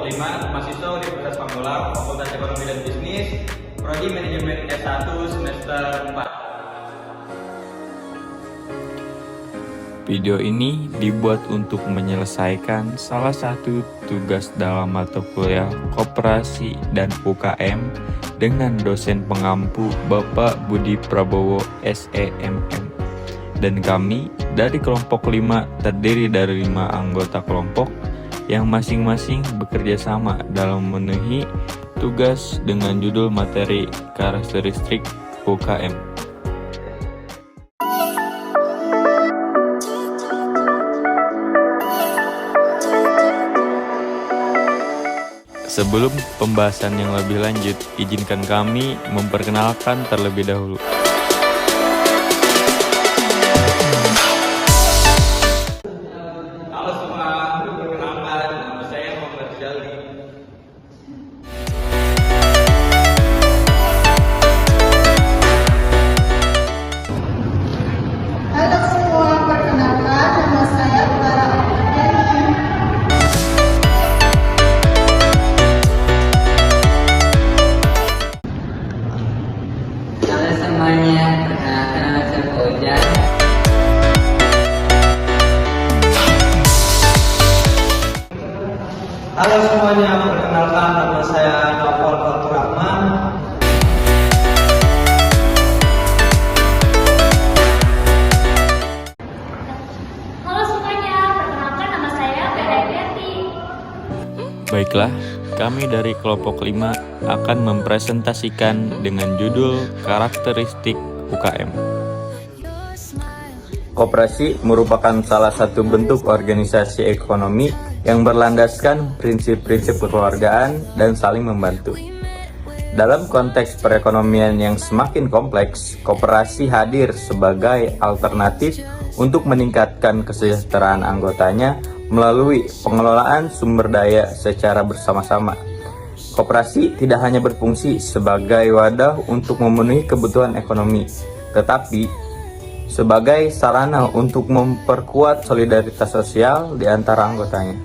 5, mahasiswa Universitas Pamulang, Fakultas Ekonomi dan Bisnis, Prodi Manajemen S1 semester 4. Video ini dibuat untuk menyelesaikan salah satu tugas dalam mata kuliah Koperasi dan UKM dengan dosen pengampu Bapak Budi Prabowo SEMM. Dan kami dari kelompok 5 terdiri dari 5 anggota kelompok yang masing-masing bekerja sama dalam memenuhi tugas dengan judul materi karakteristik UKM. Sebelum pembahasan yang lebih lanjut, izinkan kami memperkenalkan terlebih dahulu. Halo semua, perkenalkan nama saya Muhammad Jaldi. Halo semua, perkenalkan nama saya Clara Oktaviani. Halo semuanya, perkenalkan nama saya Fauzan. Halo semuanya, perkenalkan nama saya Novel Fatur Rahman. Halo semuanya, perkenalkan nama saya Bella Evianti. Baiklah, kami dari kelompok 5 akan mempresentasikan dengan judul karakteristik UKM. Koperasi merupakan salah satu bentuk organisasi ekonomi yang berlandaskan prinsip-prinsip kekeluargaan dan saling membantu. Dalam konteks perekonomian yang semakin kompleks, koperasi hadir sebagai alternatif untuk meningkatkan kesejahteraan anggotanya melalui pengelolaan sumber daya secara bersama-sama. Koperasi tidak hanya berfungsi sebagai wadah untuk memenuhi kebutuhan ekonomi, tetapi sebagai sarana untuk memperkuat solidaritas sosial di antara anggotanya.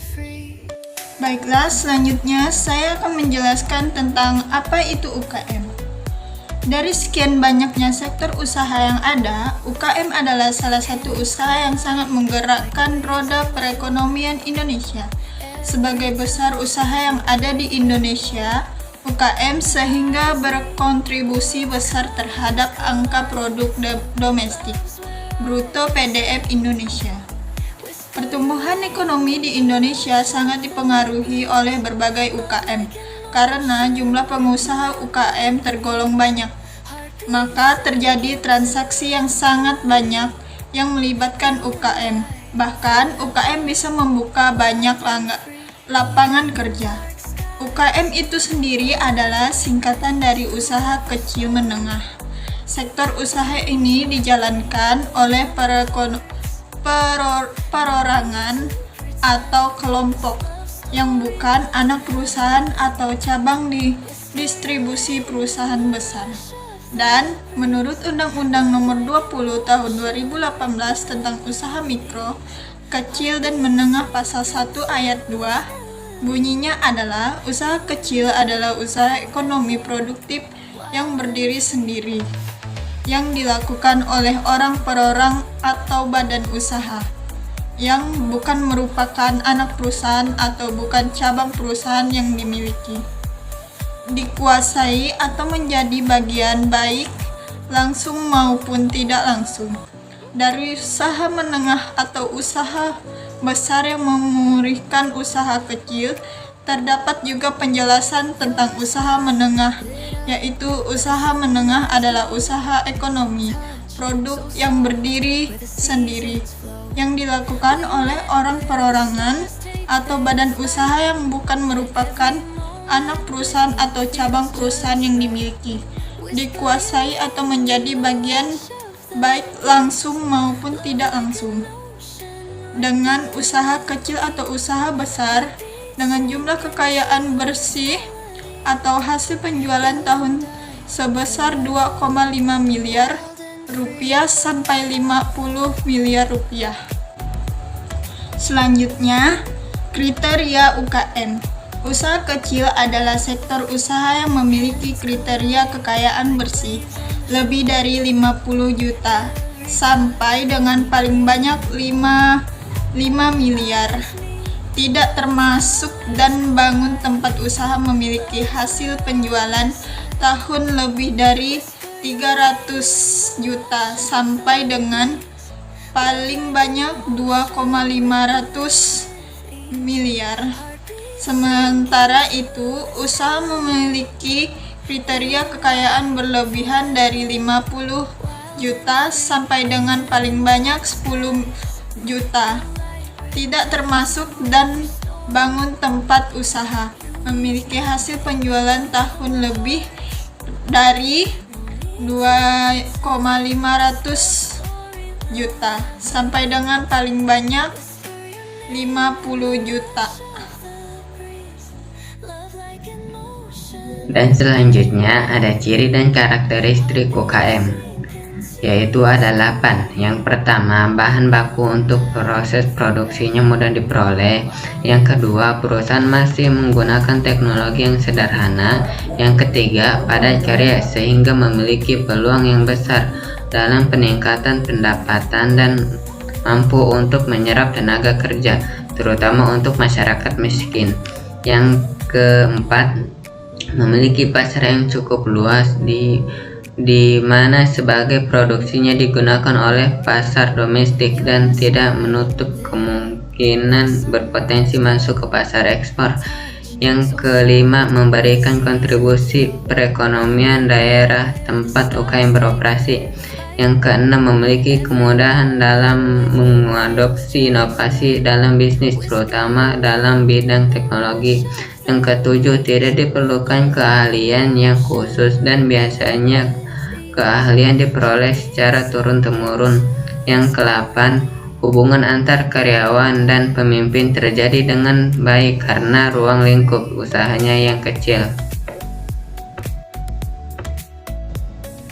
Baiklah, selanjutnya saya akan menjelaskan tentang apa itu UKM. Dari sekian banyaknya sektor usaha yang ada, UKM adalah salah satu usaha yang sangat menggerakkan roda perekonomian Indonesia. Sebagai besar usaha yang ada di Indonesia, UKM sehingga berkontribusi besar terhadap angka produk domestik bruto PDB Indonesia. Pertumbuhan ekonomi di Indonesia sangat dipengaruhi oleh berbagai UKM karena jumlah pengusaha UKM tergolong banyak. Maka terjadi transaksi yang sangat banyak yang melibatkan UKM. Bahkan UKM bisa membuka banyak lapangan kerja. UKM itu sendiri adalah singkatan dari usaha kecil menengah. Sektor usaha ini dijalankan oleh perorangan atau kelompok yang bukan anak perusahaan atau cabang di distribusi perusahaan besar. Dan menurut Undang-Undang Nomor 20 Tahun 2018 tentang Usaha Mikro, Kecil dan Menengah Pasal 1 Ayat 2, bunyinya adalah usaha kecil adalah usaha ekonomi produktif yang berdiri sendiri, yang dilakukan oleh orang per orang atau badan usaha, yang bukan merupakan anak perusahaan atau bukan cabang perusahaan yang dimiliki, dikuasai atau menjadi bagian baik langsung maupun tidak langsung dari usaha menengah atau usaha besar yang memurihkan usaha kecil. Terdapat juga penjelasan tentang usaha menengah, yaitu usaha menengah adalah usaha ekonomi produk yang berdiri sendiri, yang dilakukan oleh orang perorangan atau badan usaha yang bukan merupakan anak perusahaan atau cabang perusahaan yang dimiliki, dikuasai atau menjadi bagian baik langsung maupun tidak langsung. Dengan usaha kecil atau usaha besar dengan jumlah kekayaan bersih atau hasil penjualan tahun sebesar 2,5 miliar rupiah sampai 50 miliar rupiah. Selanjutnya, kriteria UKM. Usaha kecil adalah sektor usaha yang memiliki kriteria kekayaan bersih lebih dari 50 juta sampai dengan paling banyak 5 miliar. Tidak termasuk dan bangun tempat usaha memiliki hasil penjualan tahun lebih dari 300 juta sampai dengan paling banyak 2,500 miliar. Sementara itu, usaha memiliki kriteria kekayaan berlebihan dari 50 juta sampai dengan paling banyak 10 juta. Tidak termasuk dan bangun tempat usaha memiliki hasil penjualan tahun lebih dari 2,500 juta sampai dengan paling banyak 50 juta. Dan selanjutnya ada ciri dan karakteristik UKM, yaitu ada 8. Yang pertama, bahan baku untuk proses produksinya mudah diperoleh. Yang kedua, perusahaan masih menggunakan teknologi yang sederhana. Yang ketiga, padat karya sehingga memiliki peluang yang besar dalam peningkatan pendapatan dan mampu untuk menyerap tenaga kerja, terutama untuk masyarakat miskin. Yang keempat, memiliki pasar yang cukup luas di mana sebagai produksinya digunakan oleh pasar domestik dan tidak menutup kemungkinan berpotensi masuk ke pasar ekspor. Yang kelima, memberikan kontribusi perekonomian daerah tempat UKM beroperasi. Yang keenam, memiliki kemudahan dalam mengadopsi inovasi dalam bisnis, terutama dalam bidang teknologi. Yang ketujuh, tidak diperlukan keahlian yang khusus dan biasanya keahlian diperoleh secara turun-temurun. Yang kedelapan, hubungan antar karyawan dan pemimpin terjadi dengan baik karena ruang lingkup usahanya yang kecil.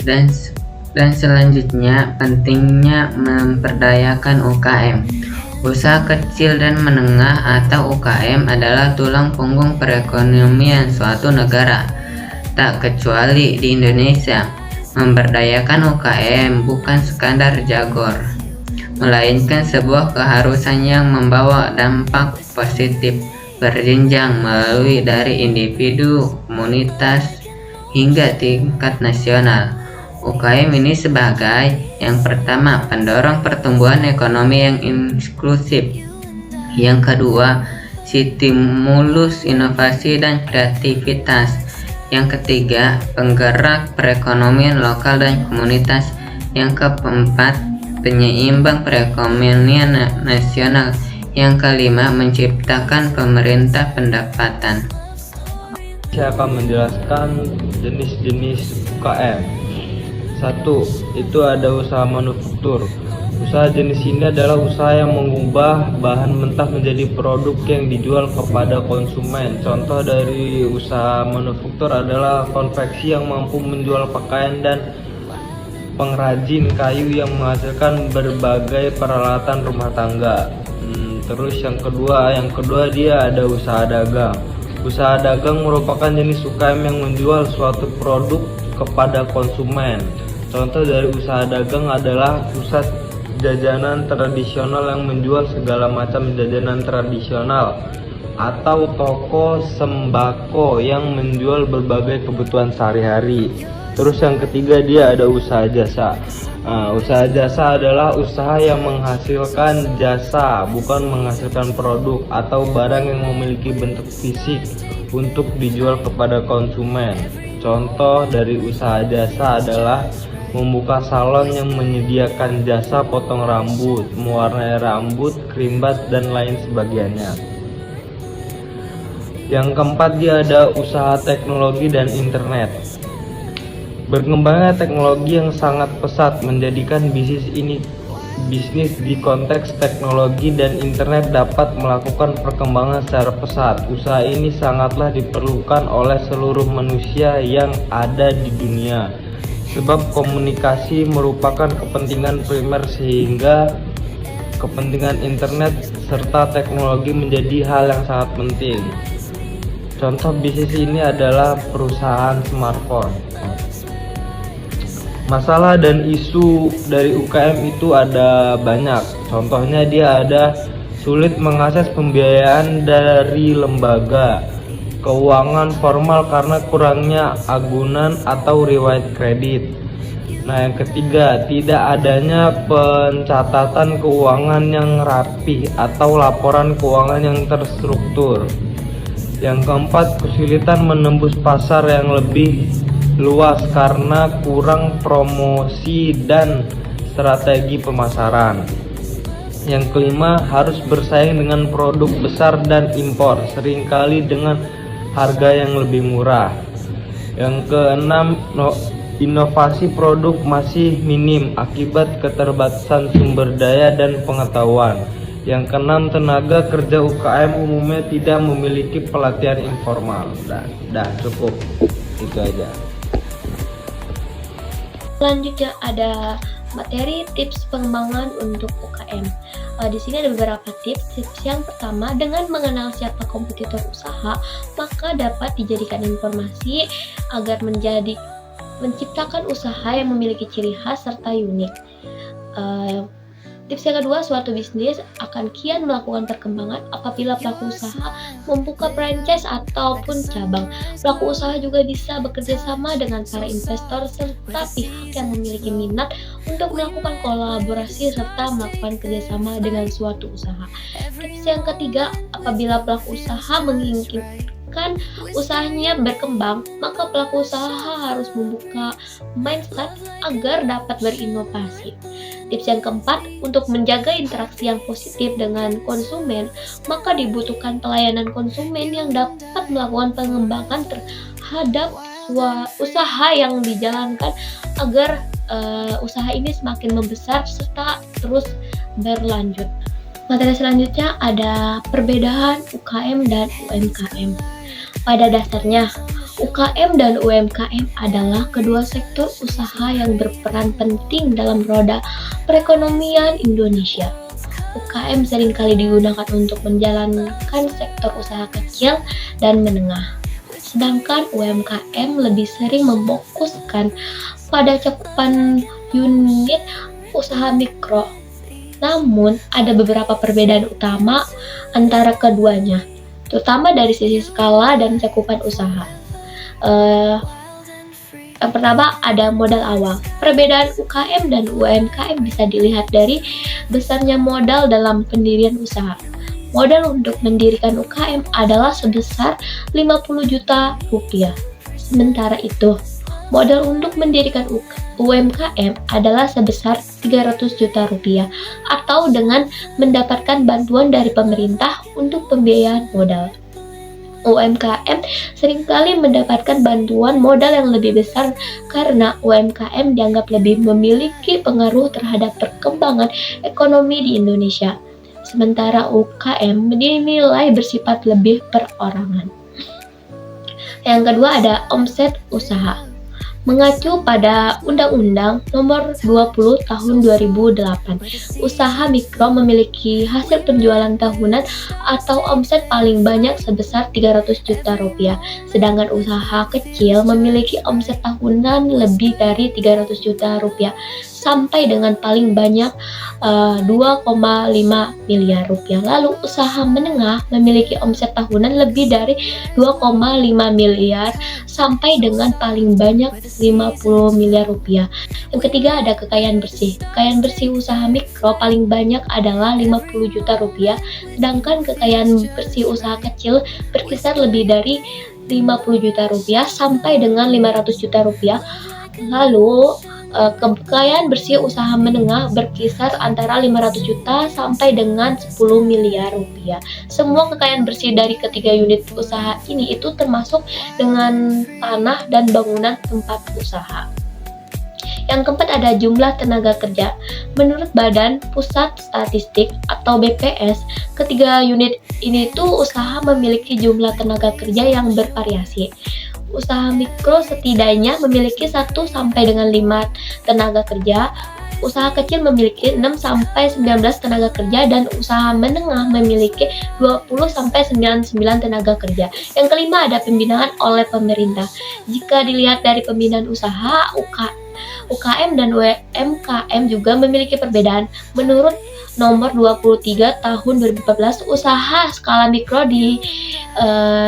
Dan selanjutnya, pentingnya memperdayakan UKM. Usaha kecil dan menengah atau UKM adalah tulang punggung perekonomian suatu negara, tak kecuali di Indonesia. Memberdayakan UKM bukan sekadar jagor, melainkan sebuah keharusan yang membawa dampak positif berjenjang melalui dari individu, komunitas, hingga tingkat nasional. UKM ini sebagai yang pertama, pendorong pertumbuhan ekonomi yang inklusif. Yang kedua, stimulus inovasi dan kreativitas. Yang ketiga, penggerak perekonomian lokal dan komunitas. Yang keempat, penyeimbang perekonomian nasional. Yang kelima, menciptakan pemerintah pendapatan. Saya akan menjelaskan jenis-jenis UKM. 1. Itu ada usaha manufaktur. Usaha jenis ini adalah usaha yang mengubah bahan mentah menjadi produk yang dijual kepada konsumen. Contoh dari usaha manufaktur adalah konveksi yang mampu menjual pakaian dan pengrajin kayu yang menghasilkan berbagai peralatan rumah tangga. Terus yang kedua dia ada usaha dagang. Usaha dagang merupakan jenis UKM yang menjual suatu produk kepada konsumen. Contoh dari usaha dagang adalah pusat jajanan tradisional yang menjual segala macam jajanan tradisional, atau toko sembako yang menjual berbagai kebutuhan sehari-hari. Terus yang ketiga dia ada usaha jasa. Usaha jasa adalah usaha yang menghasilkan jasa, bukan menghasilkan produk atau barang yang memiliki bentuk fisik untuk dijual kepada konsumen. Contoh dari usaha jasa adalah membuka salon yang menyediakan jasa potong rambut, mewarnai rambut, krimbat, dan lain sebagainya. Yang keempat dia ada usaha teknologi dan internet. Berkembangnya teknologi yang sangat pesat menjadikan bisnis di konteks teknologi dan internet dapat melakukan perkembangan secara pesat. Usaha ini sangatlah diperlukan oleh seluruh manusia yang ada di dunia, sebab komunikasi merupakan kepentingan primer sehingga kepentingan internet serta teknologi menjadi hal yang sangat penting. Contoh bisnis ini adalah perusahaan smartphone. Masalah dan isu dari UKM itu ada banyak. Contohnya dia ada sulit mengakses pembiayaan dari lembaga keuangan formal karena kurangnya agunan atau riwayat kredit. Nah, yang ketiga, tidak adanya pencatatan keuangan yang rapi atau laporan keuangan yang terstruktur. Yang keempat, kesulitan menembus pasar yang lebih luas karena kurang promosi dan strategi pemasaran. Yang kelima, harus bersaing dengan produk besar dan impor, seringkali dengan harga yang lebih murah. Yang keenam, inovasi produk masih minim akibat keterbatasan sumber daya dan pengetahuan. Yang keenam, tenaga kerja UKM umumnya tidak memiliki pelatihan informal. Dah cukup, itu aja. Selanjutnya ada materi tips pengembangan untuk UKM. Di sini ada beberapa tips. Tips yang pertama, dengan mengenal siapa kompetitor usaha, maka dapat dijadikan informasi agar menciptakan usaha yang memiliki ciri khas serta unik. Tips yang kedua, suatu bisnis akan kian melakukan perkembangan apabila pelaku usaha membuka franchise ataupun cabang. Pelaku usaha juga bisa bekerja sama dengan para investor serta pihak yang memiliki minat untuk melakukan kolaborasi serta melakukan kerjasama dengan suatu usaha. Tips yang ketiga, apabila pelaku usaha menginginkan usahanya berkembang, maka pelaku usaha harus membuka mindset agar dapat berinovasi. Tips yang keempat, untuk menjaga interaksi yang positif dengan konsumen, maka dibutuhkan pelayanan konsumen yang dapat melakukan pengembangan terhadap usaha yang dijalankan agar usaha ini semakin membesar serta terus berlanjut. Materi selanjutnya ada perbedaan UKM dan UMKM. Pada dasarnya, UKM dan UMKM adalah kedua sektor usaha yang berperan penting dalam roda perekonomian Indonesia. UKM seringkali digunakan untuk menjalankan sektor usaha kecil dan menengah, sedangkan UMKM lebih sering memfokuskan pada cakupan unit usaha mikro. Namun, ada beberapa perbedaan utama antara keduanya, terutama dari sisi skala dan cakupan usaha. Yang pertama ada modal awal. Perbedaan UKM dan UMKM bisa dilihat dari besarnya modal dalam pendirian usaha. Modal untuk mendirikan UKM adalah sebesar 50 juta rupiah. Sementara itu, modal untuk mendirikan UMKM adalah sebesar 300 juta rupiah atau dengan mendapatkan bantuan dari pemerintah untuk pembiayaan modal. UMKM seringkali mendapatkan bantuan modal yang lebih besar karena UMKM dianggap lebih memiliki pengaruh terhadap perkembangan ekonomi di Indonesia. Sementara UKM dinilai bersifat lebih perorangan. Yang kedua ada omset usaha. Mengacu pada Undang-Undang Nomor 20 Tahun 2008, usaha mikro memiliki hasil penjualan tahunan atau omset paling banyak sebesar 300 juta rupiah, sedangkan usaha kecil memiliki omset tahunan lebih dari 300 juta rupiah sampai dengan paling banyak 2,5 miliar rupiah. Lalu usaha menengah memiliki omset tahunan lebih dari 2,5 miliar sampai dengan paling banyak 50 miliar rupiah. Yang ketiga ada kekayaan bersih. Kekayaan bersih usaha mikro paling banyak adalah 50 juta rupiah, sedangkan kekayaan bersih usaha kecil berkisar lebih dari 50 juta rupiah sampai dengan 500 juta rupiah. Lalu kekayaan bersih usaha menengah berkisar antara 500 juta sampai dengan 10 miliar rupiah. Semua kekayaan bersih dari ketiga unit usaha ini itu termasuk dengan tanah dan bangunan tempat usaha. Yang keempat ada jumlah tenaga kerja. Menurut Badan Pusat Statistik atau BPS, ketiga unit ini tuh usaha memiliki jumlah tenaga kerja yang bervariasi. Usaha mikro setidaknya memiliki 1 sampai dengan 5 tenaga kerja. Usaha kecil memiliki 6-19 tenaga kerja dan usaha menengah memiliki 20-99 tenaga kerja. Yang kelima ada pembinaan oleh pemerintah. Jika dilihat dari pembinaan usaha, UKM dan UMKM juga memiliki perbedaan. Menurut nomor 23 tahun 2014, usaha skala mikro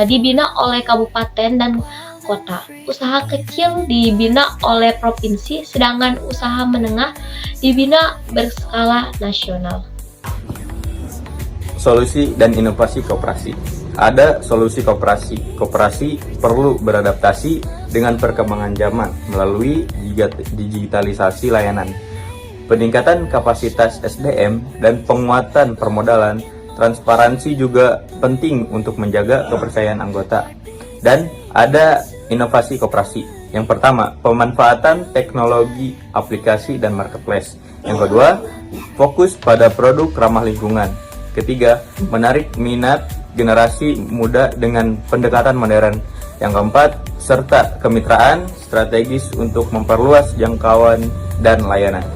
dibina oleh kabupaten dan kota. Usaha kecil dibina oleh provinsi, sedangkan usaha menengah dibina berskala nasional. Solusi dan inovasi koperasi. Ada solusi koperasi. Koperasi perlu beradaptasi dengan perkembangan zaman melalui digitalisasi layanan, peningkatan kapasitas SDM, dan penguatan permodalan. Transparansi juga penting untuk menjaga kepercayaan anggota. Dan ada inovasi koperasi. Yang pertama, pemanfaatan teknologi, aplikasi, dan marketplace. Yang kedua, fokus pada produk ramah lingkungan. Ketiga, menarik minat generasi muda dengan pendekatan modern. Yang keempat, serta kemitraan strategis untuk memperluas jangkauan dan layanan.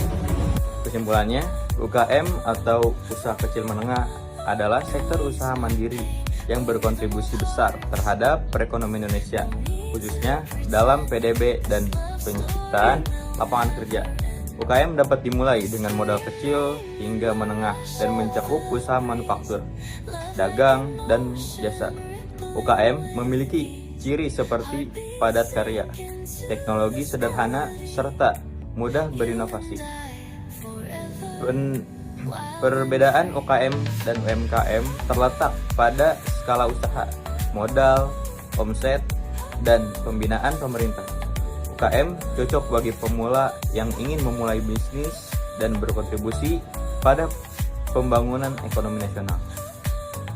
Kesimpulannya, UKM atau usaha kecil menengah adalah sektor usaha mandiri yang berkontribusi besar terhadap perekonomian Indonesia, khususnya dalam PDB dan penciptaan lapangan kerja. UKM dapat dimulai dengan modal kecil hingga menengah dan mencakup usaha manufaktur, dagang, dan jasa. UKM memiliki ciri seperti padat karya, teknologi sederhana, serta mudah berinovasi. Perbedaan UKM dan UMKM terletak pada skala usaha, modal, omset, dan pembinaan pemerintah. UKM cocok bagi pemula yang ingin memulai bisnis dan berkontribusi pada pembangunan ekonomi nasional.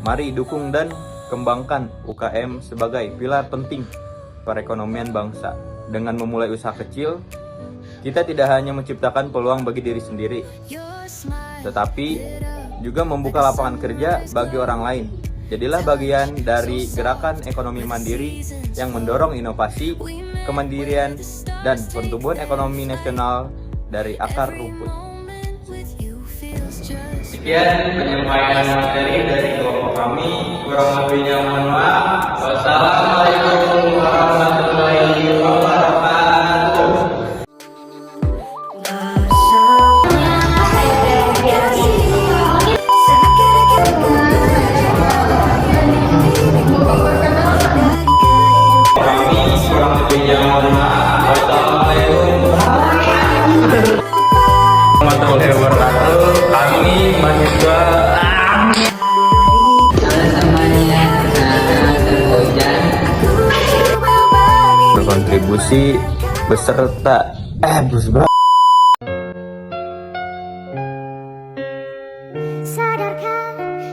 Mari dukung dan kembangkan UKM sebagai pilar penting perekonomian bangsa. Dengan memulai usaha kecil, kita tidak hanya menciptakan peluang bagi diri sendiri, tetapi juga membuka lapangan kerja bagi orang lain. Jadilah bagian dari gerakan ekonomi mandiri yang mendorong inovasi, kemandirian, dan pertumbuhan ekonomi nasional dari akar rumput. Sekian penyampaian materi dari kelompok kami. Kurang lebihnya mohon maaf. Wassalamualaikum warahmatullahi wabarakatuh. Kami kurang lebihnya mohon maaf. Wassalamualaikum warahmatullahi wabarakatuh. Kami mahasiswa Berkontribusi beserta Sadarkah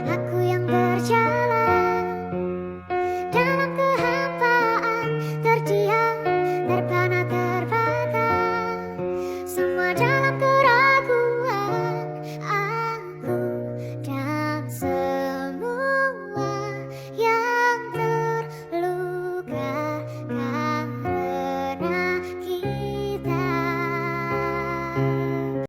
aku yang berjalan dalam kehampaan terdiam?